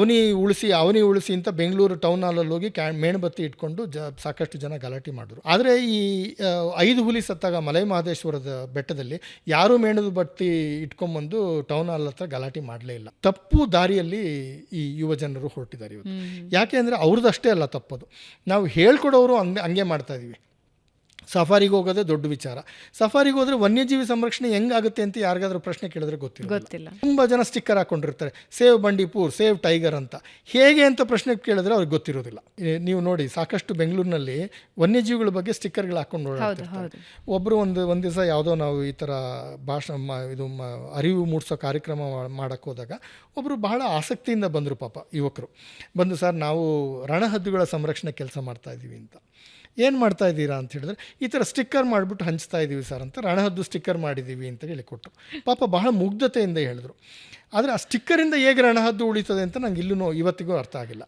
ಅವನಿ ಉಳಿಸಿ ಅಂತ ಬೆಂಗಳೂರು ಟೌನ್ ಹಾಲಲ್ಲಿ ಹೋಗಿ ಮೇಣಬತ್ತಿ ಇಟ್ಕೊಂಡು ಸಾಕಷ್ಟು ಜನ ಗಲಾಟೆ ಮಾಡಿದ್ರು. ಆದರೆ ಈ 5 ಹುಲಿ ಸತ್ತಾಗ ಮಲೈ ಮಹದೇಶ್ವರದ ಬೆಟ್ಟದಲ್ಲಿ ಯಾರೂ ಮೇಣದ ಬತ್ತಿ ಇಟ್ಕೊಂಡ್ಬಂದು ಟೌನ್ ಹಾಲ್ ಹತ್ರ ಗಲಾಟೆ ಮಾಡಲೇ ಇಲ್ಲ. ತಪ್ಪು ದಾರಿಯಲ್ಲಿ ಈ ಯುವ ಜನರು ಹೊರಟಿದ್ದಾರೆ ಇವತ್ತು. ಯಾಕೆ ಅಂದರೆ ಅವ್ರದ್ದಷ್ಟೇ ಅಲ್ಲ ತಪ್ಪದು, ನಾವು ಹೇಳ್ಕೊಡೋರು ಹಂಗೆ ಮಾಡ್ತಾ ಇದ್ದೀವಿ. ಸಫಾರಿಗೆ ಹೋಗೋದೇ ದೊಡ್ಡ ವಿಚಾರ. ಸಫಾರಿಗೆ ಹೋದರೆ ವನ್ಯಜೀವಿ ಸಂರಕ್ಷಣೆ ಹೆಂಗಾಗುತ್ತೆ ಅಂತ ಯಾರಿಗಾದ್ರೂ ಪ್ರಶ್ನೆ ಕೇಳಿದ್ರೆ ಗೊತ್ತಿಲ್ಲ. ತುಂಬ ಜನ ಸ್ಟಿಕ್ಕರ್ ಹಾಕ್ಕೊಂಡಿರ್ತಾರೆ, ಸೇವ್ ಬಂಡೀಪುರ್, ಸೇವ್ ಟೈಗರ್ ಅಂತ. ಹೇಗೆ ಅಂತ ಪ್ರಶ್ನೆ ಕೇಳಿದ್ರೆ ಅವ್ರಿಗೆ ಗೊತ್ತಿರೋದಿಲ್ಲ. ನೀವು ನೋಡಿ, ಸಾಕಷ್ಟು ಬೆಂಗಳೂರಿನಲ್ಲಿ ವನ್ಯಜೀವಿಗಳ ಬಗ್ಗೆ ಸ್ಟಿಕ್ಕರ್ಗಳು ಹಾಕೊಂಡು ನೋಡ್ತಾರೆ. ಒಬ್ಬರು ಒಂದು ದಿವಸ ಯಾವುದೋ ನಾವು ಈ ಥರ ಅರಿವು ಮೂಡಿಸೋ ಕಾರ್ಯಕ್ರಮ ಮಾಡೋಕ್ಕೆ ಹೋದಾಗ ಒಬ್ಬರು ಬಹಳ ಆಸಕ್ತಿಯಿಂದ ಬಂದರು. ಪಾಪ ಯುವಕರು ಬಂದು, ಸರ್ ನಾವು ರಣಹದ್ದುಗಳ ಸಂರಕ್ಷಣೆ ಕೆಲಸ ಮಾಡ್ತಾ ಇದ್ದೀವಿ ಅಂತ. ಏನು ಮಾಡ್ತಾ ಇದ್ದೀರಾ ಅಂತ ಹೇಳಿದ್ರೆ, ಈ ಥರ ಸ್ಟಿಕ್ಕರ್ ಮಾಡಿಬಿಟ್ಟು ಹಂಚ್ತಾ ಇದ್ದೀವಿ ಸರ್ ಅಂತ. ರಣಹದ್ದು ಸ್ಟಿಕ್ಕರ್ ಮಾಡಿದ್ದೀವಿ ಅಂತ ಹೇಳಿ ಕೊಟ್ಟರು. ಪಾಪ ಬಹಳ ಮುಗ್ಧತೆಯಿಂದ ಹೇಳಿದ್ರು. ಆದರೆ ಆ ಸ್ಟಿಕ್ಕರಿಂದ ಹೇಗೆ ರಣಹದ್ದು ಉಳಿತದೆ ಅಂತ ನಂಗೆ ಇವತ್ತಿಗೂ ಅರ್ಥ ಆಗಿಲ್ಲ.